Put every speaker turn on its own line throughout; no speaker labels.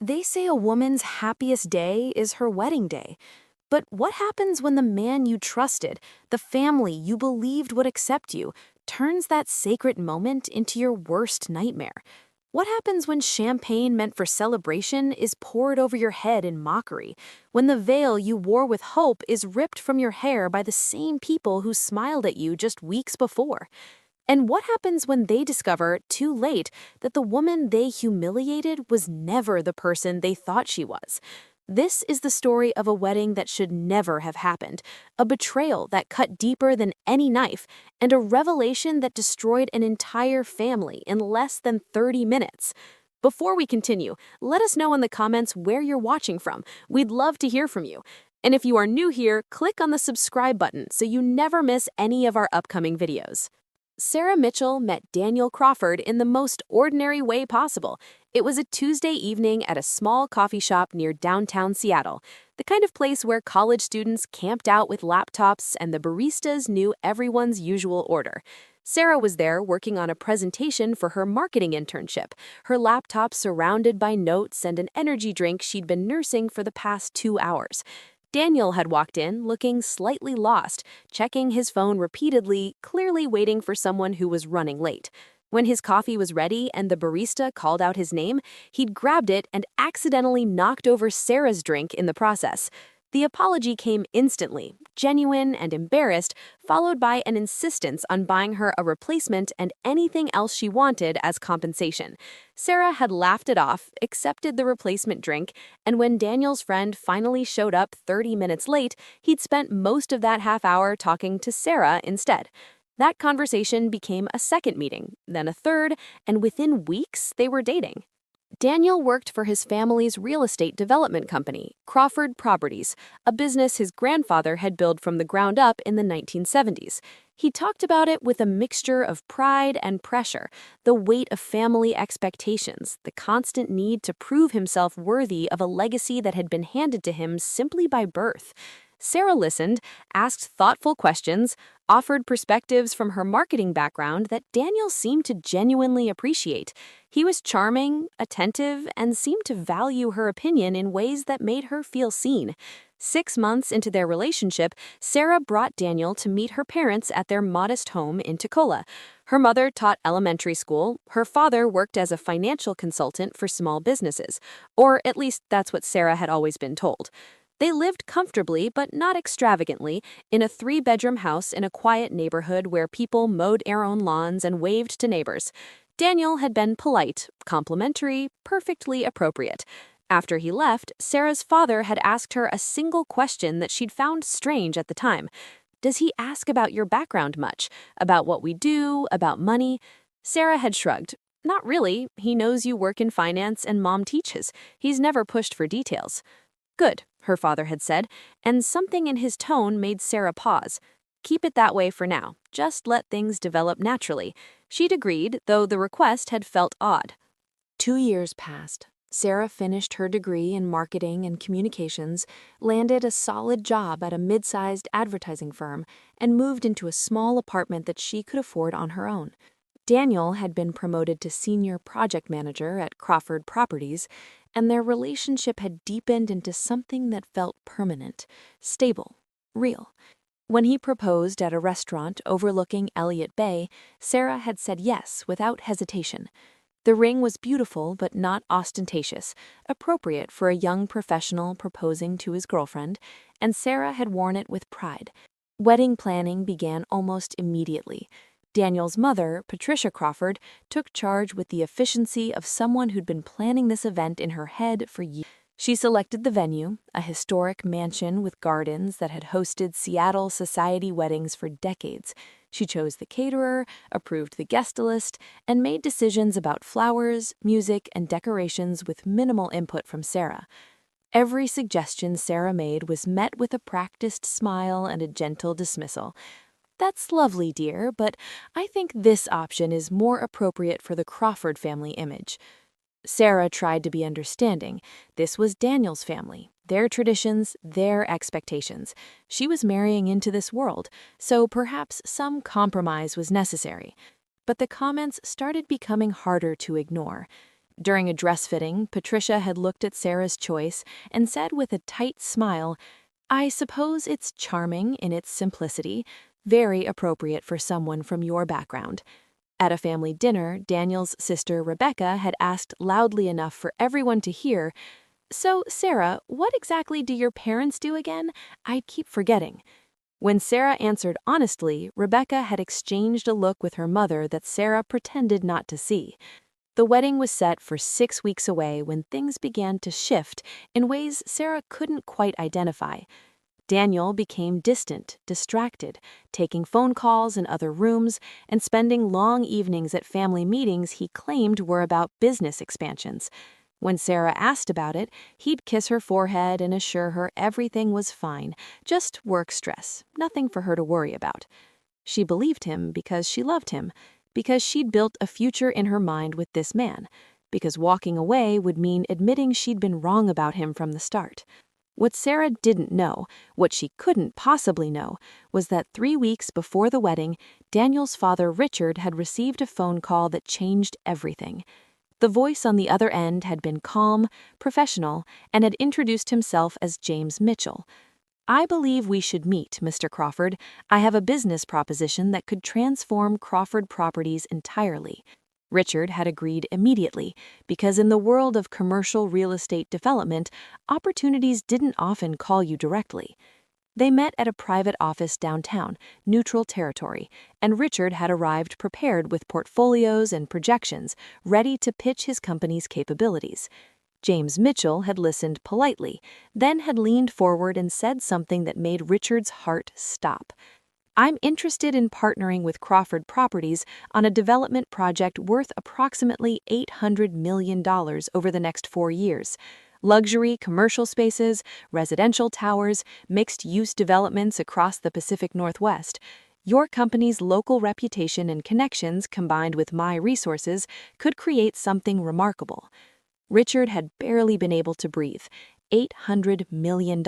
They say a woman's happiest day is her wedding day. But what happens when the man you trusted, the family you believed would accept you, turns that sacred moment into your worst nightmare? What happens when champagne meant for celebration is poured over your head in mockery? When the veil you wore with hope is ripped from your hair by the same people who smiled at you just weeks before? And what happens when they discover, too late, that the woman they humiliated was never the person they thought she was? This is the story of a wedding that should never have happened, a betrayal that cut deeper than any knife, and a revelation that destroyed an entire family in less than 30 minutes. Before we continue, let us know in the comments where you're watching from. We'd love to hear from you. And if you are new here, click on the subscribe button so you never miss any of our upcoming videos. Sarah Mitchell met Daniel Crawford in the most ordinary way possible. It was a Tuesday evening at a small coffee shop near downtown Seattle, the kind of place where college students camped out with laptops and the baristas knew everyone's usual order. Sarah was there working on a presentation for her marketing internship, her laptop surrounded by notes and an energy drink she'd been nursing for the past 2 hours. Daniel had walked in, looking slightly lost, checking his phone repeatedly, clearly waiting for someone who was running late. When his coffee was ready and the barista called out his name, he'd grabbed it and accidentally knocked over Sarah's drink in the process. The apology came instantly, genuine and embarrassed, followed by an insistence on buying her a replacement and anything else she wanted as compensation. Sarah had laughed it off, accepted the replacement drink, and when Daniel's friend finally showed up 30 minutes late, he'd spent most of that half hour talking to Sarah instead. That conversation became a second meeting, then a third, and within weeks, they were dating. Daniel worked for his family's real estate development company, Crawford Properties, a business his grandfather had built from the ground up in the 1970s. He talked about it with a mixture of pride and pressure, the weight of family expectations, the constant need to prove himself worthy of a legacy that had been handed to him simply by birth. Sarah listened, asked thoughtful questions, offered perspectives from her marketing background that Daniel seemed to genuinely appreciate. He was charming, attentive, and seemed to value her opinion in ways that made her feel seen. 6 months into their relationship, Sarah brought Daniel to meet her parents at their modest home in Tacoma. Her mother taught elementary school, her father worked as a financial consultant for small businesses, or at least that's what Sarah had always been told. They lived comfortably, but not extravagantly, in a 3-bedroom house in a quiet neighborhood where people mowed their own lawns and waved to neighbors. Daniel had been polite, complimentary, perfectly appropriate. After he left, Sarah's father had asked her a single question that she'd found strange at the time. "Does he ask about your background much? About what we do? About money?" Sarah had shrugged. "Not really. He knows you work in finance and mom teaches. He's never pushed for details." "Good," her father had said, and something in his tone made Sarah pause. "Keep it that way for now. Just let things develop naturally." She'd agreed, though the request had felt odd. 2 years passed. Sarah finished her degree in marketing and communications, landed a solid job at a mid-sized advertising firm, and moved into a small apartment that she could afford on her own. Daniel had been promoted to senior project manager at Crawford Properties, and their relationship had deepened into something that felt permanent, stable, real. When he proposed at a restaurant overlooking Elliott Bay, Sarah had said yes without hesitation. The ring was beautiful but not ostentatious, appropriate for a young professional proposing to his girlfriend, and Sarah had worn it with pride. Wedding planning began almost immediately. Daniel's mother, Patricia Crawford, took charge with the efficiency of someone who'd been planning this event in her head for years. She selected the venue, a historic mansion with gardens that had hosted Seattle society weddings for decades. She chose the caterer, approved the guest list, and made decisions about flowers, music, and decorations with minimal input from Sarah. Every suggestion Sarah made was met with a practiced smile and a gentle dismissal. "That's lovely, dear, but I think this option is more appropriate for the Crawford family image." Sarah tried to be understanding. This was Daniel's family, their traditions, their expectations. She was marrying into this world, so perhaps some compromise was necessary. But the comments started becoming harder to ignore. During a dress fitting, Patricia had looked at Sarah's choice and said with a tight smile, "I suppose it's charming in its simplicity, very appropriate for someone from your background." At a family dinner, Daniel's sister Rebecca had asked loudly enough for everyone to hear, "So, Sarah, what exactly do your parents do again? I keep forgetting." When Sarah answered honestly, Rebecca had exchanged a look with her mother that Sarah pretended not to see. The wedding was set for 6 weeks away when things began to shift in ways Sarah couldn't quite identify. Daniel became distant, distracted, taking phone calls in other rooms and spending long evenings at family meetings he claimed were about business expansions. When Sarah asked about it, he'd kiss her forehead and assure her everything was fine, just work stress, nothing for her to worry about. She believed him because she loved him, because she'd built a future in her mind with this man, because walking away would mean admitting she'd been wrong about him from the start. What Sarah didn't know, what she couldn't possibly know, was that 3 weeks before the wedding, Daniel's father Richard had received a phone call that changed everything. The voice on the other end had been calm, professional, and had introduced himself as James Mitchell. "I believe we should meet, Mr. Crawford. I have a business proposition that could transform Crawford Properties entirely." Richard had agreed immediately, because in the world of commercial real estate development, opportunities didn't often call you directly. They met at a private office downtown, neutral territory, and Richard had arrived prepared with portfolios and projections, ready to pitch his company's capabilities. James Mitchell had listened politely, then had leaned forward and said something that made Richard's heart stop. "I'm interested in partnering with Crawford Properties on a development project worth approximately $800 million over the next 4 years. Luxury commercial spaces, residential towers, mixed-use developments across the Pacific Northwest. Your company's local reputation and connections combined with my resources could create something remarkable." Richard had barely been able to breathe. $800 million.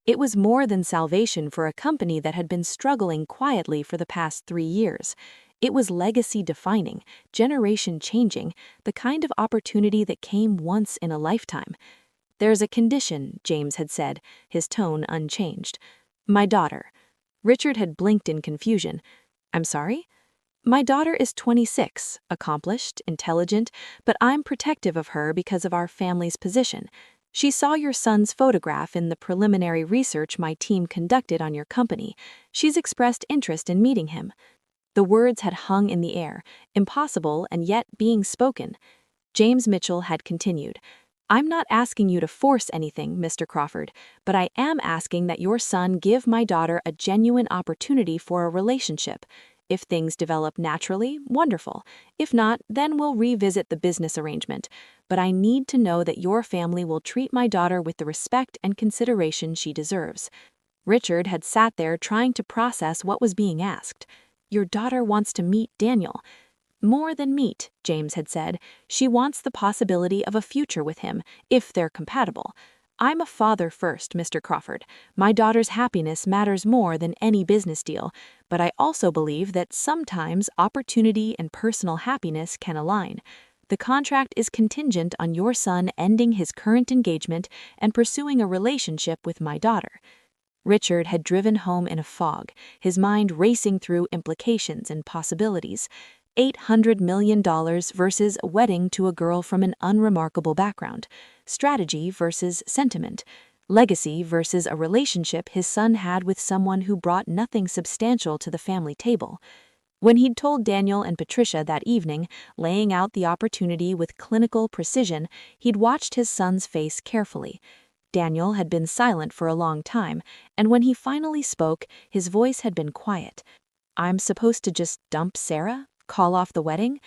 It was more than salvation for a company that had been struggling quietly for the past 3 years. It was legacy-defining, generation-changing, the kind of opportunity that came once in a lifetime. "There's a condition," James had said, his tone unchanged. "My daughter." Richard had blinked in confusion. "I'm sorry?" "My daughter is 26, accomplished, intelligent, but I'm protective of her because of our family's position. She saw your son's photograph in the preliminary research my team conducted on your company. She's expressed interest in meeting him." The words had hung in the air, impossible and yet being spoken. James Mitchell had continued, "I'm not asking you to force anything, Mr. Crawford, but I am asking that your son give my daughter a genuine opportunity for a relationship. If things develop naturally, wonderful. If not, then we'll revisit the business arrangement. But I need to know that your family will treat my daughter with the respect and consideration she deserves." Richard had sat there trying to process what was being asked. "Your daughter wants to meet Daniel." "More than meet," James had said. "She wants the possibility of a future with him, if they're compatible. I'm a father first, Mr. Crawford. My daughter's happiness matters more than any business deal, but I also believe that sometimes opportunity and personal happiness can align. The contract is contingent on your son ending his current engagement and pursuing a relationship with my daughter." Richard had driven home in a fog, his mind racing through implications and possibilities. $800 million versus a wedding to a girl from an unremarkable background. Strategy versus sentiment. Legacy versus a relationship his son had with someone who brought nothing substantial to the family table. When he'd told Daniel and Patricia that evening, laying out the opportunity with clinical precision, he'd watched his son's face carefully. Daniel had been silent for a long time, and when he finally spoke, his voice had been quiet. "I'm supposed to just dump Sarah? Call off the wedding?"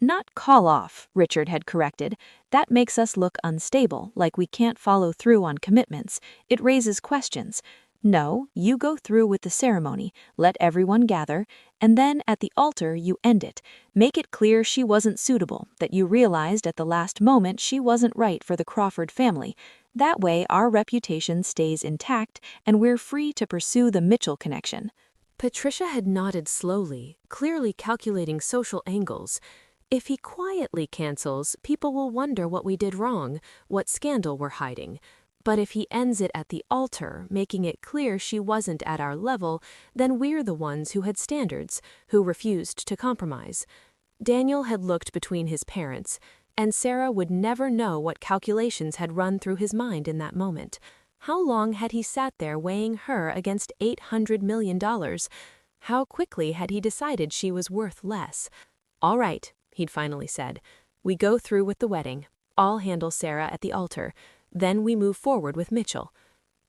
"Not call off," Richard had corrected. "That makes us look unstable, like we can't follow through on commitments. It raises questions. No, you go through with the ceremony, let everyone gather, and then at the altar you end it. Make it clear she wasn't suitable, that you realized at the last moment she wasn't right for the Crawford family. That way our reputation stays intact and we're free to pursue the Mitchell connection." Patricia had nodded slowly, clearly calculating social angles.
If he quietly cancels, people will wonder what we did wrong, what scandal we're hiding. But if he ends it at the altar, making it clear she wasn't at our level, then we're the ones who had standards, who refused to compromise. Daniel had looked between his parents, and Sarah would never know what calculations had run through his mind in that moment. How long had he sat there weighing her against $800 million? How quickly had he decided she was worth less? "All right," he'd finally said. "We go through with the wedding. I'll handle Sarah at the altar. Then we move forward with Mitchell."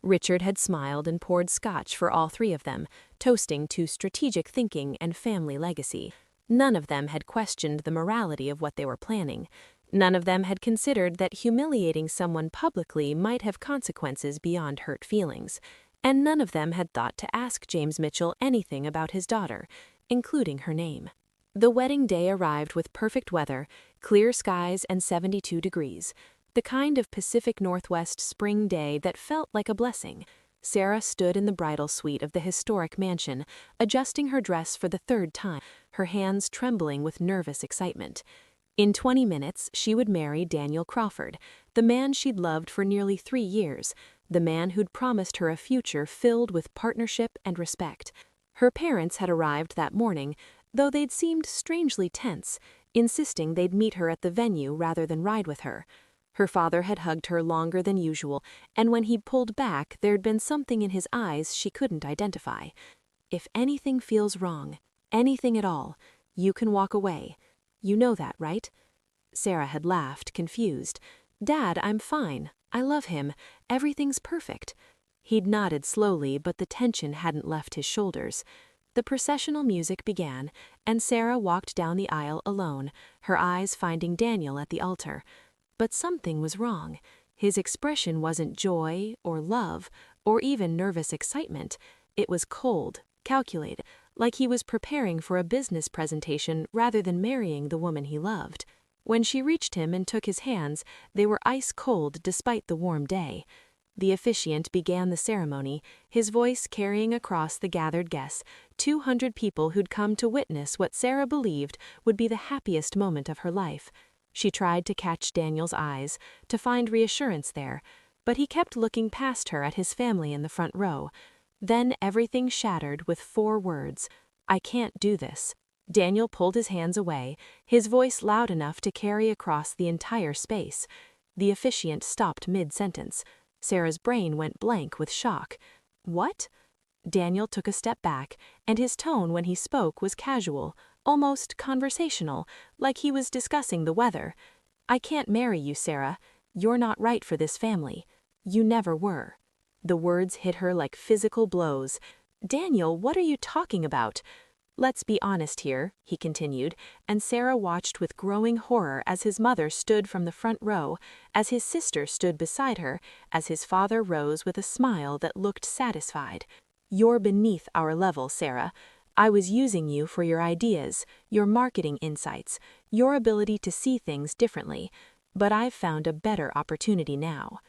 Richard had smiled and poured scotch for all three of them, toasting to strategic thinking and family legacy. None of them had questioned the morality of what they were planning. None of them had considered that humiliating someone publicly might have consequences beyond hurt feelings. And none of them had thought to ask James Mitchell anything about his daughter, including her name. The wedding day arrived with perfect weather, clear skies and 72 degrees. The kind of Pacific Northwest spring day that felt like a blessing. Sarah stood in the bridal suite of the historic mansion, adjusting her dress for the third time, her hands trembling with nervous excitement. In 20 minutes, she would marry Daniel Crawford, the man she'd loved for nearly 3 years, the man who'd promised her a future filled with partnership and respect. Her parents had arrived that morning, though they'd seemed strangely tense, insisting they'd meet her at the venue rather than ride with her. Her father had hugged her longer than usual, and when he'd pulled back, there'd been something in his eyes she couldn't identify. "If anything feels wrong, anything at all, you can walk away. You know that, right?" Sarah had laughed, confused. "Dad, I'm fine. I love him. Everything's perfect." He'd nodded slowly, but the tension hadn't left his shoulders. The processional music began, and Sarah walked down the aisle alone, her eyes finding Daniel at the altar. But something was wrong. His expression wasn't joy or love or even nervous excitement. It was cold, calculated, like he was preparing for a business presentation rather than marrying the woman he loved. When she reached him and took his hands, they were ice cold despite the warm day. The officiant began the ceremony, his voice carrying across the gathered guests, 200 people who'd come to witness what Sarah believed would be the happiest moment of her life. She tried to catch Daniel's eyes, to find reassurance there, but he kept looking past her at his family in the front row. Then everything shattered with 4 words: "I can't do this." Daniel pulled his hands away, his voice loud enough to carry across the entire space. The officiant stopped mid-sentence. Sarah's brain went blank with shock. "What?" Daniel took a step back, and his tone when he spoke was casual, almost conversational, like he was discussing the weather. "I can't marry you, Sarah. You're not right for this family. You never were." The words hit her like physical blows. "Daniel, what are you talking about?" "Let's be honest here," he continued, and Sarah watched with growing horror as his mother stood from the front row, as his sister stood beside her, as his father rose with a smile that looked satisfied. "You're beneath our level, Sarah. I was using you for your ideas, your marketing insights, your ability to see things differently, but I've found a better opportunity now."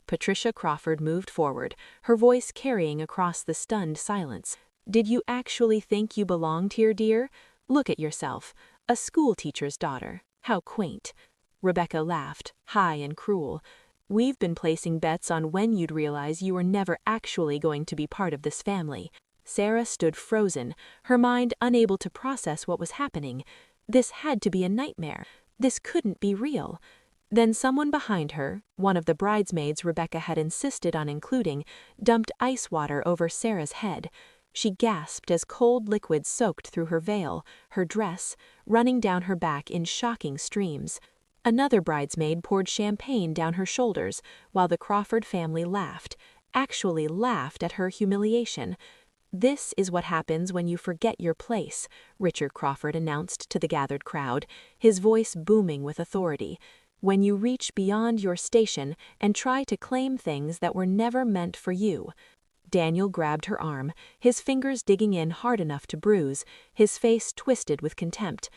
Patricia Crawford moved forward, her voice carrying across the stunned silence. "Did you actually think you belonged here, dear? Look at yourself, a school teacher's daughter. How quaint." Rebecca laughed, high and cruel. "We've been placing bets on when you'd realize you were never actually going to be part of this family." Sarah stood frozen, her mind unable to process what was happening. This had to be a nightmare. This couldn't be real. Then someone behind her, one of the bridesmaids Rebecca had insisted on including, dumped ice water over Sarah's head. She gasped as cold liquid soaked through her veil, her dress, running down her back in shocking streams. Another bridesmaid poured champagne down her shoulders, while the Crawford family laughed, actually laughed at her humiliation. "This is what happens when you forget your place," Richard Crawford announced to the gathered crowd, his voice booming with authority. "When you reach beyond your station and try to claim things that were never meant for you." Daniel grabbed her arm, his fingers digging in hard enough to bruise, his face twisted with contempt.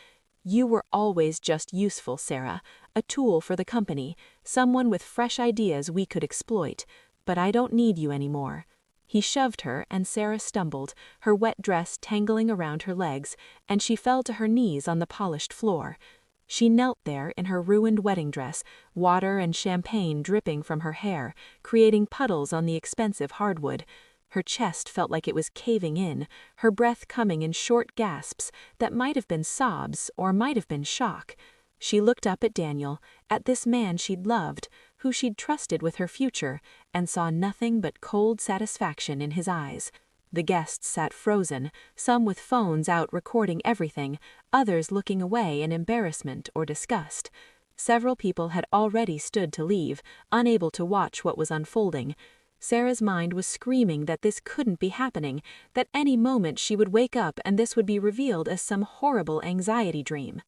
"You were always just useful, Sarah, a tool for the company, someone with fresh ideas we could exploit, but I don't need you anymore." He shoved her, and Sarah stumbled, her wet dress tangling around her legs, and she fell to her knees on the polished floor. She knelt there in her ruined wedding dress, water and champagne dripping from her hair, creating puddles on the expensive hardwood. Her chest felt like it was caving in, her breath coming in short gasps that might have been sobs or might have been shock. She looked up at Daniel, at this man she'd loved, who she'd trusted with her future, and saw nothing but cold satisfaction in his eyes. The guests sat frozen, some with phones out recording everything, others looking away in embarrassment or disgust. Several people had already stood to leave, unable to watch what was unfolding. Sarah's mind was screaming that this couldn't be happening, that any moment she would wake up and this would be revealed as some horrible anxiety dream.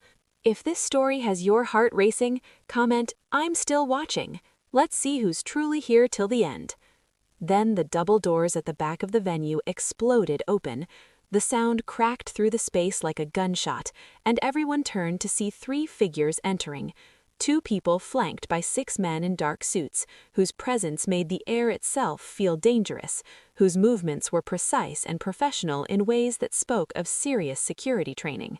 If this story has your heart racing, comment, "I'm still watching." Let's see who's truly here till the end. Then the double doors at the back of the venue exploded open. The sound cracked through the space like a gunshot, and everyone turned to see 3 figures entering. 2 people flanked by 6 men in dark suits, whose presence made the air itself feel dangerous, whose movements were precise and professional in ways that spoke of serious security training.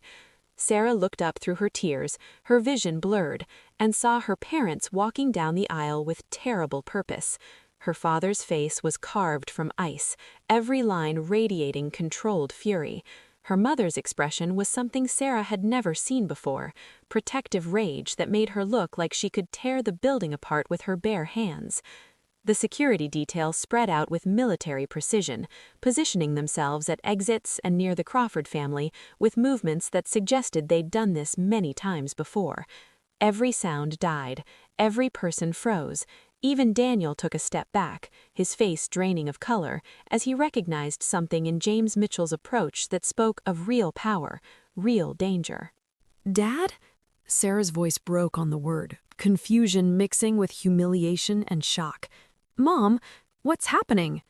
Sarah looked up through her tears, her vision blurred, and saw her parents walking down the aisle with terrible purpose. Her father's face was carved from ice, every line radiating controlled fury. Her mother's expression was something Sarah had never seen before, protective rage that made her look like she could tear the building apart with her bare hands. The security detail spread out with military precision, positioning themselves at exits and near the Crawford family with movements that suggested they'd done this many times before. Every sound died, every person froze. Even Daniel took a step back, his face draining of color, as he recognized something in James Mitchell's approach that spoke of real power, real danger.
"Dad?" Sarah's voice broke on the word, confusion mixing with humiliation and shock. "Mom, what's happening?"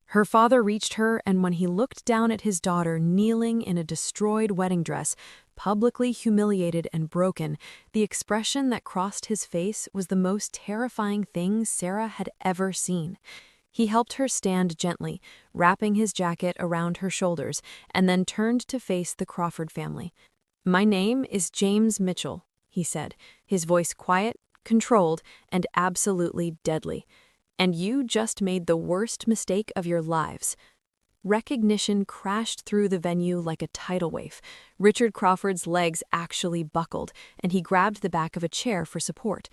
Her father reached her, and when he looked down at his daughter kneeling in a destroyed wedding dress, publicly humiliated and broken, the expression that crossed his face was the most terrifying thing Sarah had ever seen. He helped her stand gently, wrapping his jacket around her shoulders, and then turned to face the Crawford family. "My name is James Mitchell," he said, his voice quiet, controlled, and absolutely deadly. "And you just made the worst mistake of your lives." Recognition crashed through the venue like a tidal wave. Richard Crawford's legs actually buckled, and he grabbed the back of a chair for support.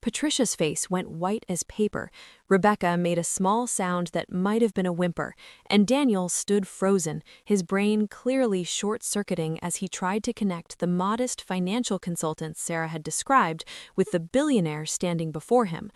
Patricia's face went white as paper. Rebecca made a small sound that might have been a whimper, and Daniel stood frozen, his brain clearly short-circuiting as he tried to connect the modest financial consultant Sarah had described with the billionaire standing before him.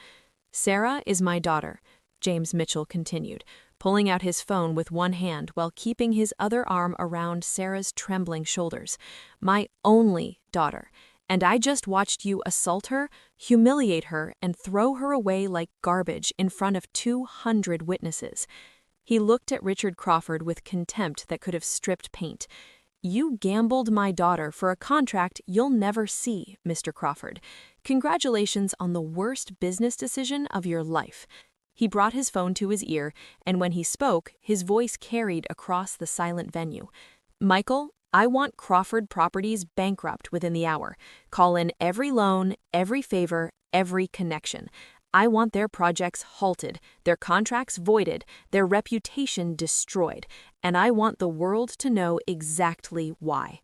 "Sarah is my daughter," James Mitchell continued, pulling out his phone with one hand while keeping his other arm around Sarah's trembling shoulders. "My only daughter. And I just watched you assault her, humiliate her, and throw her away like garbage in front of 200 witnesses." He looked at Richard Crawford with contempt that could have stripped paint. "You gambled my daughter for a contract you'll never see, Mr. Crawford. Congratulations on the worst business decision of your life." He brought his phone to his ear, and when he spoke, his voice carried across the silent venue. "Michael, I want Crawford Properties bankrupt within the hour. Call in every loan, every favor, every connection. I want their projects halted, their contracts voided, their reputation destroyed, and I want the world to know exactly why."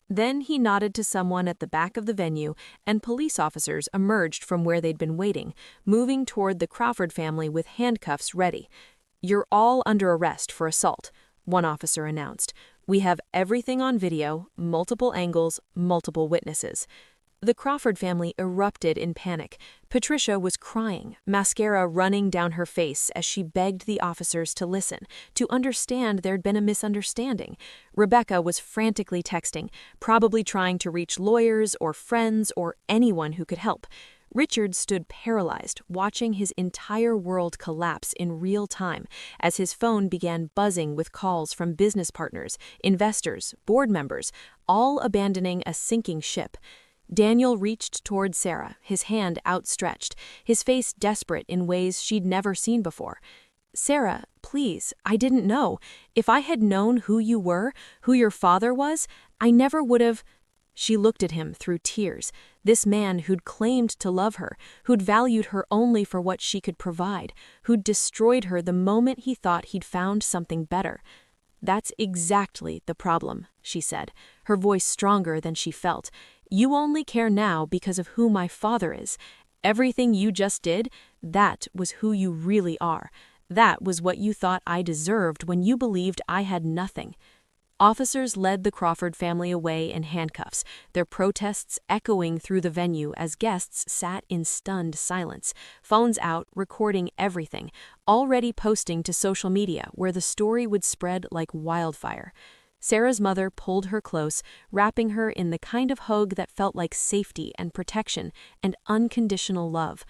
Then he nodded to someone at the back of the venue, and police officers emerged from where they'd been waiting, moving toward the Crawford family with handcuffs ready. "You're all under arrest for assault," one officer announced. "We have everything on video, multiple angles, multiple witnesses." The Crawford family erupted in panic. Patricia was crying, mascara running down her face as she begged the officers to listen, to understand there'd been a misunderstanding. Rebecca was frantically texting, probably trying to reach lawyers or friends or anyone who could help. Richard stood paralyzed, watching his entire world collapse in real time as his phone began buzzing with calls from business partners, investors, board members, all abandoning a sinking ship. Daniel reached toward Sarah, his hand outstretched, his face desperate in ways she'd never seen before. "Sarah, please, I didn't know. If I had known who you were, who your father was, I never would have—"
She looked at him through tears, this man who'd claimed to love her, who'd valued her only for what she could provide, who'd destroyed her the moment he thought he'd found something better. "That's exactly the problem," she said, her voice stronger than she felt. "You only care now because of who my father is. Everything you just did, that was who you really are. That was what you thought I deserved when you believed I had nothing." Officers led the Crawford family away in handcuffs, their protests echoing through the venue as guests sat in stunned silence, phones out, recording everything, already posting to social media where the story would spread like wildfire. Sarah's mother pulled her close, wrapping her in the kind of hug that felt like safety and protection and unconditional love.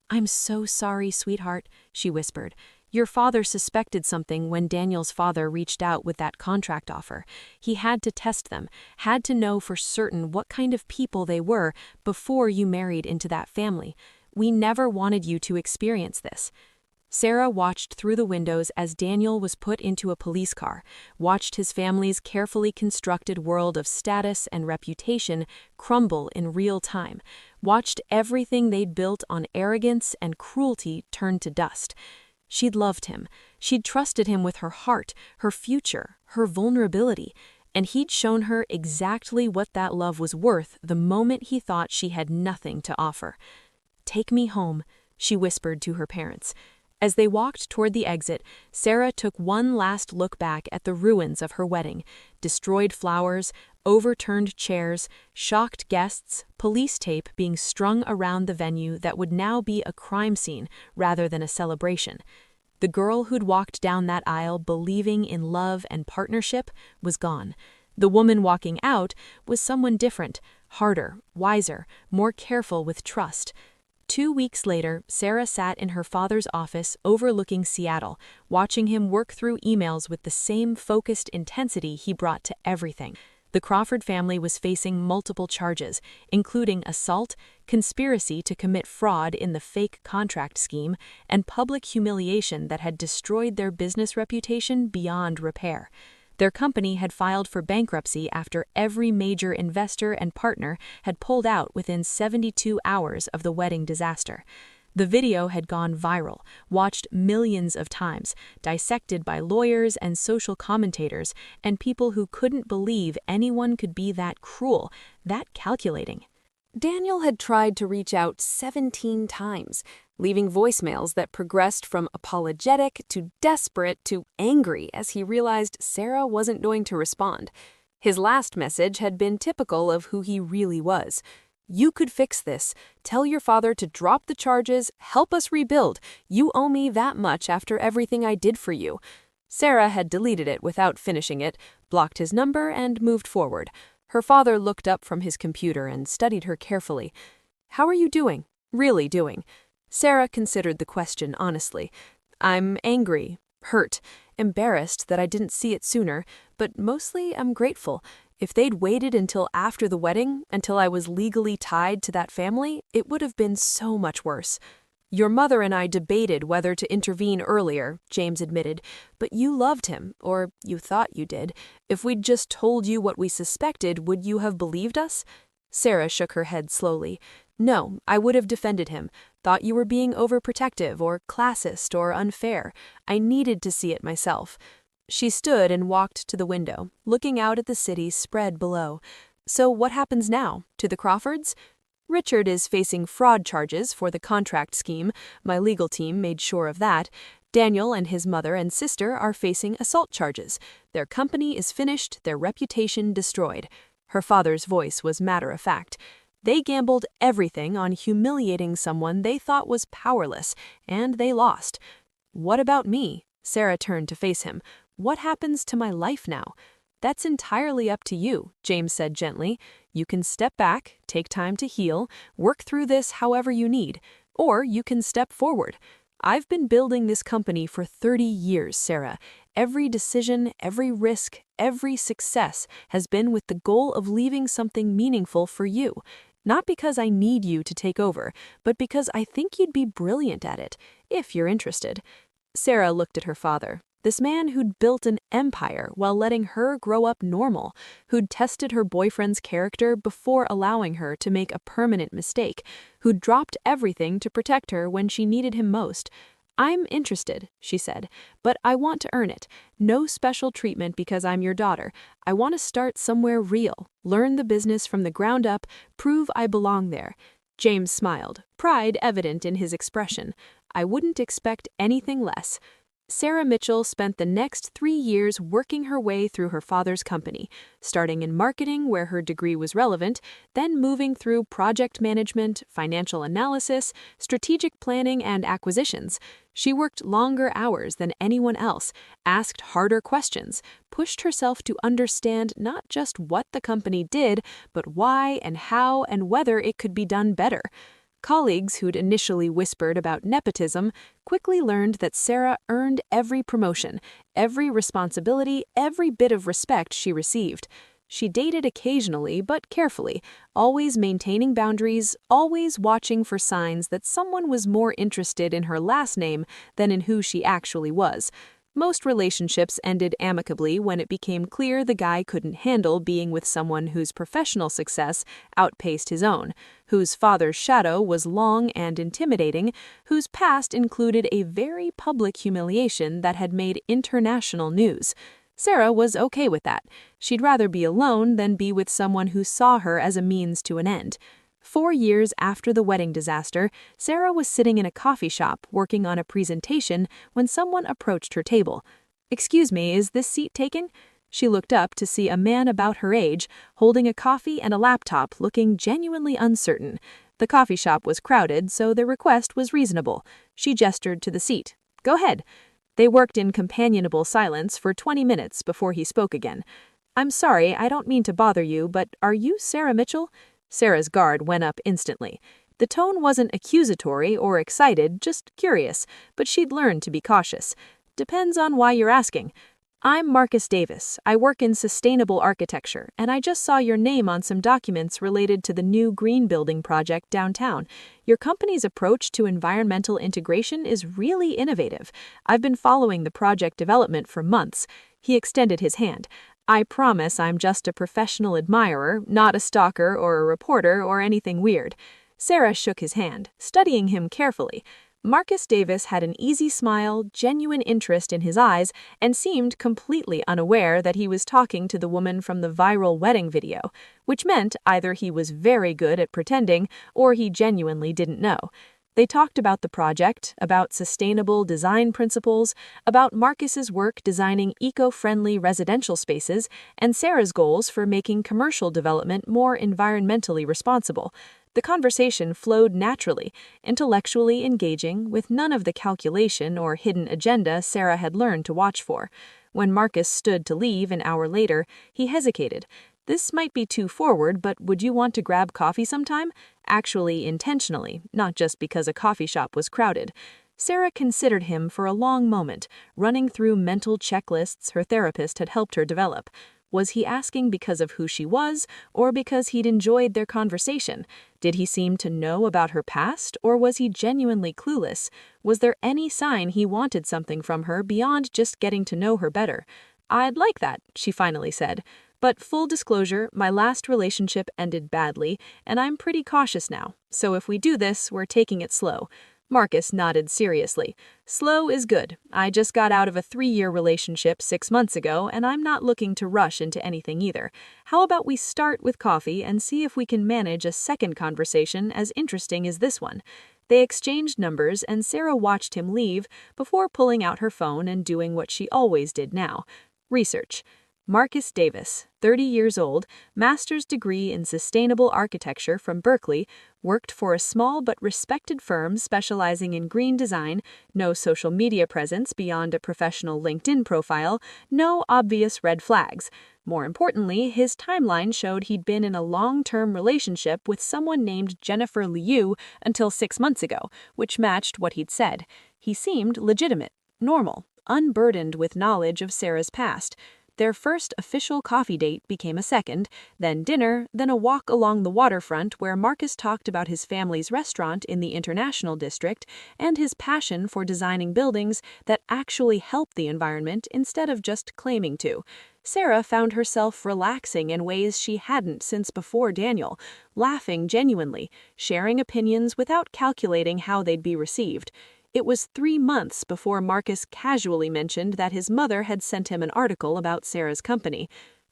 "I'm so sorry, sweetheart," she whispered. "Your father suspected something when Daniel's father reached out with that contract offer. He had to test them, had to know for certain what kind of people they were before you married into that family. We never wanted you to experience this." Sarah watched through the windows as Daniel was put into a police car, watched his family's carefully constructed world of status and reputation crumble in real time, watched everything they'd built on arrogance and cruelty turn to dust. She'd loved him. She'd trusted him with her heart, her future, her vulnerability, and he'd shown her exactly what that love was worth the moment he thought she had nothing to offer. "Take me home," she whispered to her parents. As they walked toward the exit, Sarah took one last look back at the ruins of her wedding: destroyed flowers, overturned chairs, shocked guests, police tape being strung around the venue that would now be a crime scene rather than a celebration. The girl who'd walked down that aisle believing in love and partnership was gone. The woman walking out was someone different, harder, wiser, more careful with trust. 2 weeks later, Sarah sat in her father's office overlooking Seattle, watching him work through emails with the same focused intensity he brought to everything. The Crawford family was facing multiple charges, including assault, conspiracy to commit fraud in the fake contract scheme, and public humiliation that had destroyed their business reputation beyond repair. Their company had filed for bankruptcy after every major investor and partner had pulled out within 72 hours of the wedding disaster. The video had gone viral, watched millions of times, dissected by lawyers and social commentators, and people who couldn't believe anyone could be that cruel, that calculating.
Daniel had tried to reach out 17 times, leaving voicemails that progressed from apologetic to desperate to angry as he realized Sarah wasn't going to respond. His last message had been typical of who he really was. "You could fix this. Tell your father to drop the charges, help us rebuild. You owe me that much after everything I did for you." Sarah had deleted it without finishing it, blocked his number, and moved forward. Her father looked up from his computer and studied her carefully. "How are you doing? Really doing?" Sarah considered the question honestly. "I'm angry, hurt, embarrassed that I didn't see it sooner, but mostly I'm grateful. If they'd waited until after the wedding, until I was legally tied to that family, it would have been so much worse." "Your mother and I debated whether to intervene earlier," James admitted, "but you loved him, or you thought you did. If we'd just told you what we suspected, would you have believed us?" Sarah shook her head slowly. "No, I would have defended him. Thought you were being overprotective or classist or unfair. I needed to see it myself." She stood and walked to the window, looking out at the city spread below. "So what happens now? To the Crawfords?" "Richard is facing fraud charges for the contract scheme. My legal team made sure of that. Daniel and his mother and sister are facing assault charges. Their company is finished, their reputation destroyed." Her father's voice was matter-of-fact. "They gambled everything on humiliating someone they thought was powerless, and they lost." "What about me?" Sarah turned to face him. "What happens to my life now?" "That's entirely up to you," James said gently. "You can step back, take time to heal, work through this however you need, or you can step forward. I've been building this company for 30 years, Sarah. Every decision, every risk, every success has been with the goal of leaving something meaningful for you. Not because I need you to take over, but because I think you'd be brilliant at it, if you're interested." Sarah looked at her father.
This man who'd built an empire while letting her grow up normal, who'd tested her boyfriend's character before allowing her to make a permanent mistake, who'd dropped everything to protect her when she needed him most. "I'm interested," she said, "but I want to earn it. No special treatment because I'm your daughter. I want to start somewhere real, learn the business from the ground up, prove I belong there." James smiled, pride evident in his expression. "I wouldn't expect anything less." Sarah Mitchell spent the next 3 years working her way through her father's company, starting in marketing where her degree was relevant, then moving through project management, financial analysis, strategic planning, and acquisitions. She worked longer hours than anyone else, asked harder questions, pushed herself to understand not just what the company did, but why and how and whether it could be done better. Colleagues who'd initially whispered about nepotism quickly learned that Sarah earned every promotion, every responsibility, every bit of respect she received. She dated occasionally but carefully, always maintaining boundaries, always watching for signs that someone was more interested in her last name than in who she actually was. Most relationships ended amicably when it became clear the guy couldn't handle being with someone whose professional success outpaced his own, whose father's shadow was long and intimidating, whose past included a very public humiliation that had made international news. Sarah was okay with that. She'd rather be alone than be with someone who saw her as a means to an end. 4 years after the wedding disaster, Sarah was sitting in a coffee shop working on a presentation when someone approached her table. "Excuse me, is this seat taken?" She looked up to see a man about her age, holding a coffee and a laptop, looking genuinely uncertain. The coffee shop was crowded, so the request was reasonable. She gestured to the seat. "Go ahead." They worked in companionable silence for 20 minutes before he spoke again. "I'm sorry, I don't mean to bother you, but are you Sarah Mitchell?" Sarah's guard went up instantly. The tone wasn't accusatory or excited, just curious, but she'd learned to be cautious. "Depends on why you're asking." "I'm Marcus Davis. I work in sustainable architecture, and I just saw your name on some documents related to the new green building project downtown. Your company's approach to environmental integration is really innovative. I've been following the project development for months." He extended his hand. "I promise I'm just a professional admirer, not a stalker or a reporter or anything weird." Sarah shook his hand, studying him carefully. Marcus Davis had an easy smile, genuine interest in his eyes, and seemed completely unaware that he was talking to the woman from the viral wedding video, which meant either he was very good at pretending or he genuinely didn't know. They talked about the project, about sustainable design principles, about Marcus's work designing eco-friendly residential spaces, and Sarah's goals for making commercial development more environmentally responsible. The conversation flowed naturally, intellectually engaging, with none of the calculation or hidden agenda Sarah had learned to watch for. When Marcus stood to leave an hour later, he hesitated. "This might be too forward, but would you want to grab coffee sometime?" Actually, intentionally, not just because a coffee shop was crowded. Sarah considered him for a long moment, running through mental checklists her therapist had helped her develop. Was he asking because of who she was, or because he'd enjoyed their conversation? Did he seem to know about her past, or was he genuinely clueless? Was there any sign he wanted something from her beyond just getting to know her better? "I'd like that," she finally said. "But full disclosure, my last relationship ended badly, and I'm pretty cautious now, so if we do this, we're taking it slow." Marcus nodded seriously. "Slow is good. I just got out of a 3-year relationship 6 months ago, and I'm not looking to rush into anything either. How about we start with coffee and see if we can manage a second conversation as interesting as this one?" They exchanged numbers, and Sarah watched him leave before pulling out her phone and doing what she always did now: research. Marcus Davis, 30 years old, master's degree in sustainable architecture from Berkeley, worked for a small but respected firm specializing in green design, no social media presence beyond a professional LinkedIn profile, no obvious red flags. More importantly, his timeline showed he'd been in a long-term relationship with someone named Jennifer Liu until 6 months ago, which matched what he'd said. He seemed legitimate, normal, unburdened with knowledge of Sarah's past. Their first official coffee date became a second, then dinner, then a walk along the waterfront where Marcus talked about his family's restaurant in the International District and his passion for designing buildings that actually help the environment instead of just claiming to. Sarah found herself relaxing in ways she hadn't since before Daniel, laughing genuinely, sharing opinions without calculating how they'd be received. It was 3 months before Marcus casually mentioned that his mother had sent him an article about Sarah's company.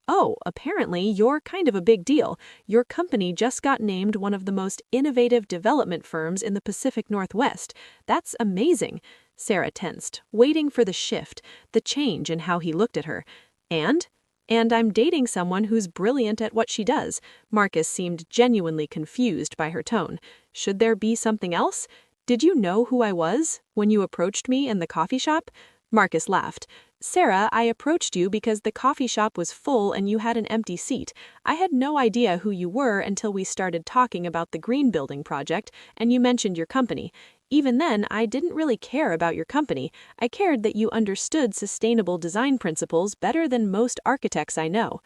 "Oh, apparently you're kind of a big deal. Your company just got named one of the most innovative development firms in the Pacific Northwest. That's amazing." Sarah tensed, waiting for the shift, the change in how he looked at her. And I'm dating someone who's brilliant at what she does." Marcus seemed genuinely confused by her tone. "Should there be something else? Did you know who I was when you approached me in the coffee shop?" Marcus laughed. "Sarah, I approached you because the coffee shop was full and you had an empty seat. I had no idea who you were until we started talking about the green building project and you mentioned your company. Even then, I didn't really care about your company. I cared that you understood sustainable design principles better than most architects I know."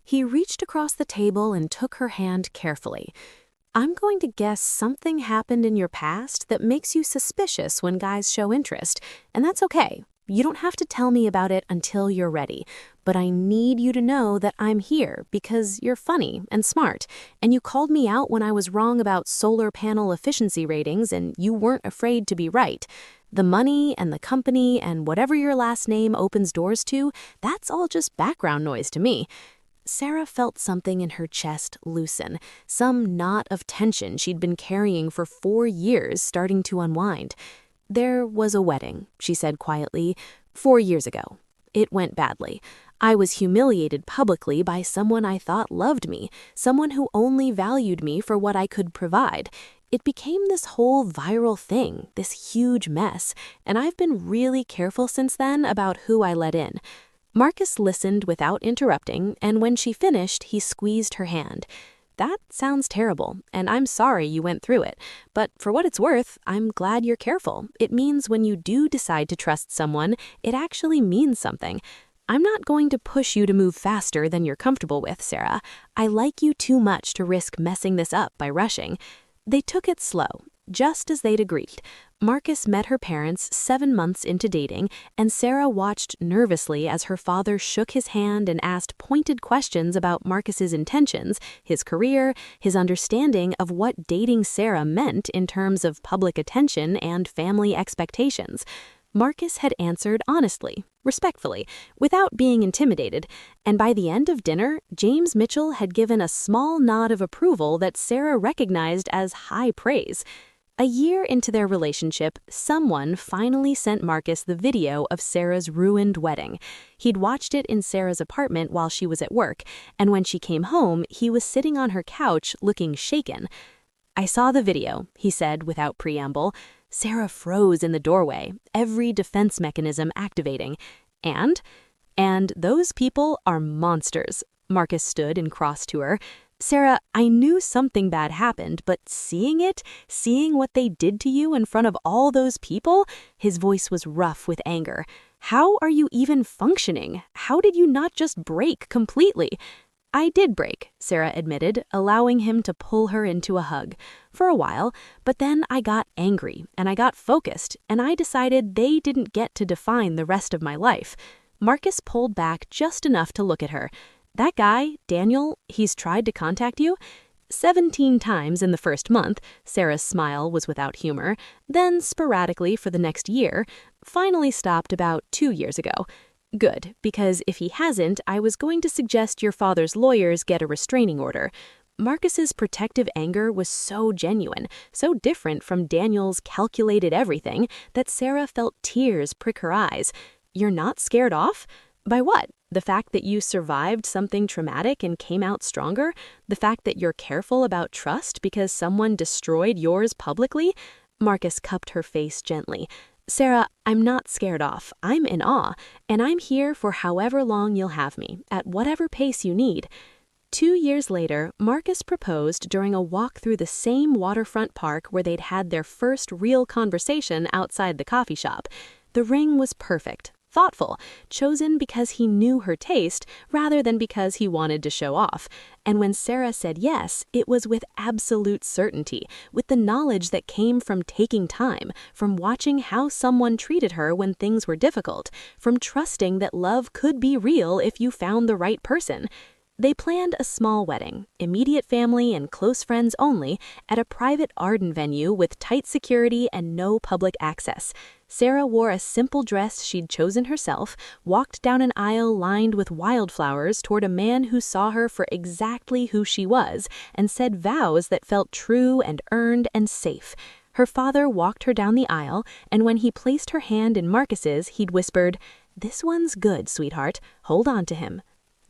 He reached across the table and took her hand carefully. "I'm going to guess something happened in your past that makes you suspicious when guys show interest, and that's okay. You don't have to tell me about it until you're ready, but I need you to know that I'm here because you're funny and smart, and you called me out when I was wrong about solar panel efficiency ratings and you weren't afraid to be right. The money and the company and whatever your last name opens doors to, that's all just background noise to me." Sarah felt something in her chest loosen, some knot of tension she'd been carrying for 4 years starting to unwind. "There was a wedding," she said quietly, 4 years ago. "It went badly. I was humiliated publicly by someone I thought loved me, someone who only valued me for what I could provide. It became this whole viral thing, this huge mess, and I've been really careful since then about who I let in." Marcus listened without interrupting, and when she finished, he squeezed her hand. "That sounds terrible, and I'm sorry you went through it. But for what it's worth, I'm glad you're careful. It means when you do decide to trust someone, it actually means something. I'm not going to push you to move faster than you're comfortable with, Sarah. I like you too much to risk messing this up by rushing." They took it slow, just as they'd agreed. Marcus met her parents 7 months into dating, and Sarah watched nervously as her father shook his hand and asked pointed questions about Marcus's intentions, his career, his understanding of what dating Sarah meant in terms of public attention and family expectations. Marcus had answered honestly, respectfully, without being intimidated, and by the end of dinner, James Mitchell had given a small nod of approval that Sarah recognized as high praise. A year into their relationship, someone finally sent Marcus the video of Sarah's ruined wedding. He'd watched it in Sarah's apartment while she was at work, and when she came home, he was sitting on her couch looking shaken. "I saw the video," he said without preamble. Sarah froze in the doorway, every defense mechanism activating. And those people are monsters." Marcus stood and crossed to her. "Sarah, I knew something bad happened, but seeing what they did to you in front of all those people," his voice was rough with anger. "How are you even functioning? How did you not just break completely?" "I did break," Sarah admitted, allowing him to pull her into a hug. "For a while, but then I got angry, and I got focused, and I decided they didn't get to define the rest of my life." Marcus pulled back just enough to look at her. "That guy, Daniel, he's tried to contact you?" 17 times in the first month, Sarah's smile was without humor, then sporadically for the next year, finally stopped about 2 years ago. "Good, because if he hasn't, I was going to suggest your father's lawyers get a restraining order." Marcus's protective anger was so genuine, so different from Daniel's calculated everything, that Sarah felt tears prick her eyes. "You're not scared off? By what? The fact that you survived something traumatic and came out stronger? The fact that you're careful about trust because someone destroyed yours publicly?" Marcus cupped her face gently. "Sarah, I'm not scared off. I'm in awe, and I'm here for however long you'll have me, at whatever pace you need." 2 years later, Marcus proposed during a walk through the same waterfront park where they'd had their first real conversation outside the coffee shop. The ring was perfect, thoughtful, chosen because he knew her taste rather than because he wanted to show off. And when Sarah said yes, it was with absolute certainty, with the knowledge that came from taking time, from watching how someone treated her when things were difficult, from trusting that love could be real if you found the right person. They planned a small wedding, immediate family and close friends only, at a private Arden venue with tight security and no public access. Sarah wore a simple dress she'd chosen herself, walked down an aisle lined with wildflowers toward a man who saw her for exactly who she was, and said vows that felt true and earned and safe. Her father walked her down the aisle, and when he placed her hand in Marcus's, he'd whispered, "This one's good, sweetheart. Hold on to him."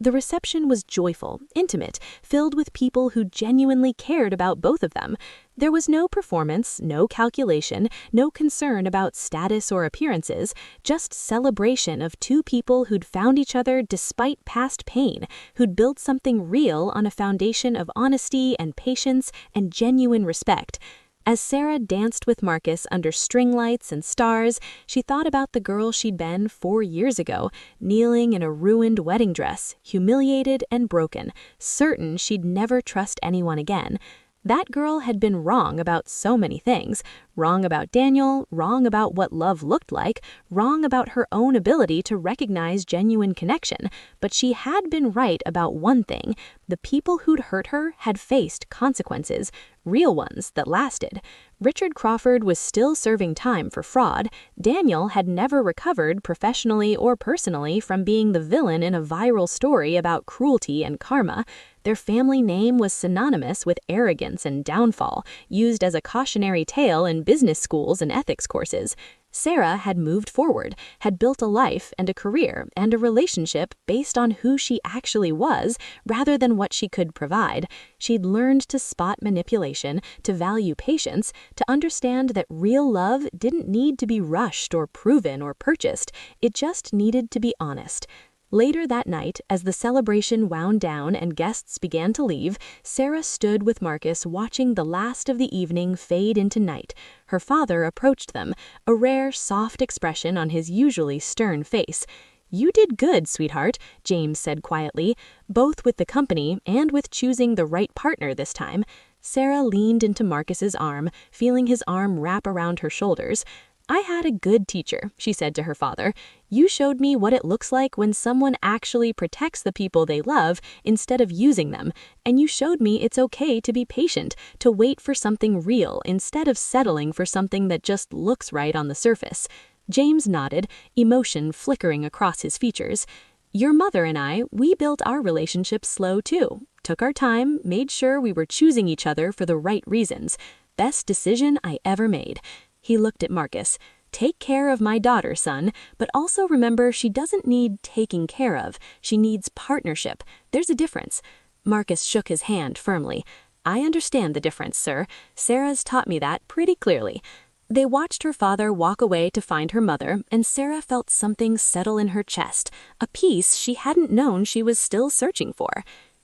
The reception was joyful, intimate, filled with people who genuinely cared about both of them. There was no performance, no calculation, no concern about status or appearances, just celebration of two people who'd found each other despite past pain, who'd built something real on a foundation of honesty and patience and genuine respect. As Sarah danced with Marcus under string lights and stars, she thought about the girl she'd been 4 years ago, kneeling in a ruined wedding dress, humiliated and broken, certain she'd never trust anyone again. That girl had been wrong about so many things. Wrong about Daniel, wrong about what love looked like, wrong about her own ability to recognize genuine connection. But she had been right about one thing. The people who'd hurt her had faced consequences, real ones that lasted. Richard Crawford was still serving time for fraud. Daniel had never recovered professionally or personally from being the villain in a viral story about cruelty and karma. Their family name was synonymous with arrogance and downfall, used as a cautionary tale in business schools and ethics courses. Sarah had moved forward, had built a life and a career and a relationship based on who she actually was rather than what she could provide. She'd learned to spot manipulation, to value patience, to understand that real love didn't need to be rushed or proven or purchased. It just needed to be honest. Later that night, as the celebration wound down and guests began to leave, Sarah stood with Marcus watching the last of the evening fade into night. Her father approached them, a rare, soft expression on his usually stern face. "You did good, sweetheart," James said quietly, both with the company and with choosing the right partner this time. Sarah leaned into Marcus's arm, feeling his arm wrap around her shoulders. "I had a good teacher," she said to her father. "You showed me what it looks like when someone actually protects the people they love instead of using them, and you showed me it's okay to be patient, to wait for something real instead of settling for something that just looks right on the surface." James nodded, emotion flickering across his features. "Your mother and I, we built our relationship slow too. Took our time, made sure we were choosing each other for the right reasons. Best decision I ever made." He looked at Marcus. "Take care of my daughter, son, but also remember she doesn't need taking care of. She needs partnership. There's a difference." Marcus shook his hand firmly. "I understand the difference, sir. Sarah's taught me that pretty clearly." They watched her father walk away to find her mother, and Sarah felt something settle in her chest, a peace she hadn't known she was still searching for.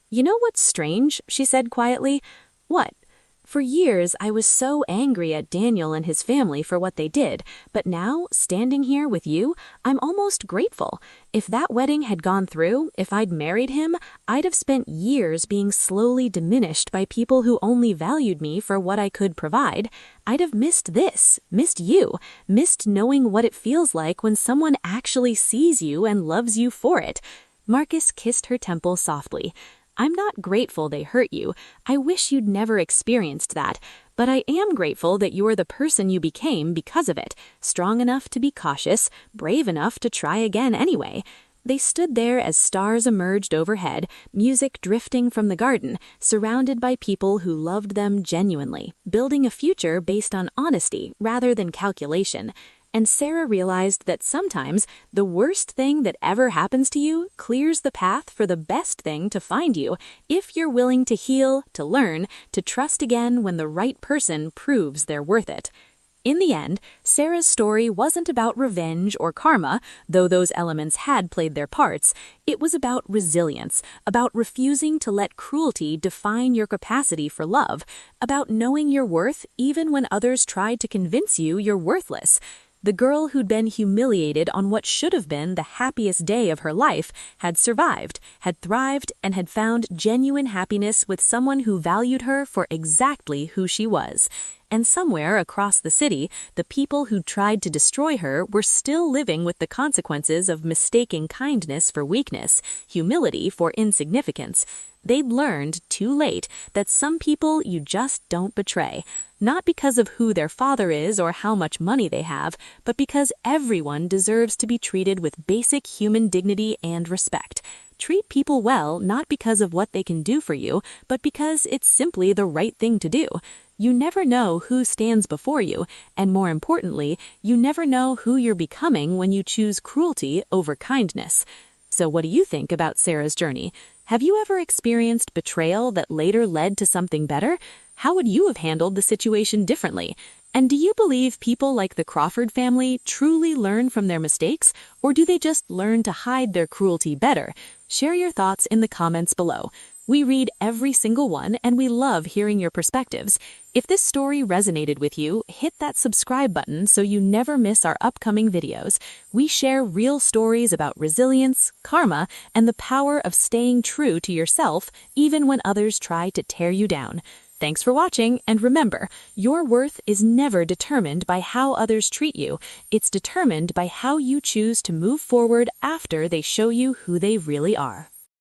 "You know what's strange?" she said quietly. "What?" "For years, I was so angry at Daniel and his family for what they did, but now, standing here with you, I'm almost grateful. If that wedding had gone through, if I'd married him, I'd have spent years being slowly diminished by people who only valued me for what I could provide. I'd have missed this, missed you, missed knowing what it feels like when someone actually sees you and loves you for it." Marcus kissed her temple softly. "I'm not grateful they hurt you. I wish you'd never experienced that. But I am grateful that you're the person you became because of it, strong enough to be cautious, brave enough to try again anyway." They stood there as stars emerged overhead, music drifting from the garden, surrounded by people who loved them genuinely, building a future based on honesty rather than calculation. And Sarah realized that sometimes the worst thing that ever happens to you clears the path for the best thing to find you if you're willing to heal, to learn, to trust again when the right person proves they're worth it. In the end, Sarah's story wasn't about revenge or karma, though those elements had played their parts. It was about resilience, about refusing to let cruelty define your capacity for love, about knowing your worth even when others tried to convince you you're worthless. The girl who'd been humiliated on what should have been the happiest day of her life had survived, had thrived, and had found genuine happiness with someone who valued her for exactly who she was. And somewhere across the city, the people who tried to destroy her were still living with the consequences of mistaking kindness for weakness, humility for insignificance. They'd learned, too late, that some people you just don't betray, not because of who their father is or how much money they have, but because everyone deserves to be treated with basic human dignity and respect. Treat people well not because of what they can do for you, but because it's simply the right thing to do. You never know who stands before you, and more importantly, you never know who you're becoming when you choose cruelty over kindness. So what do you think about Sarah's journey? Have you ever experienced betrayal that later led to something better? How would you have handled the situation differently? And do you believe people like the Crawford family truly learn from their mistakes, or do they just learn to hide their cruelty better? Share your thoughts in the comments below. We read every single one, and we love hearing your perspectives. If this story resonated with you, hit that subscribe button so you never miss our upcoming videos. We share real stories about resilience, karma, and the power of staying true to yourself, even when others try to tear you down. Thanks for watching, and remember, your worth is never determined by how others treat you. It's determined by how you choose to move forward after they show you who they really are.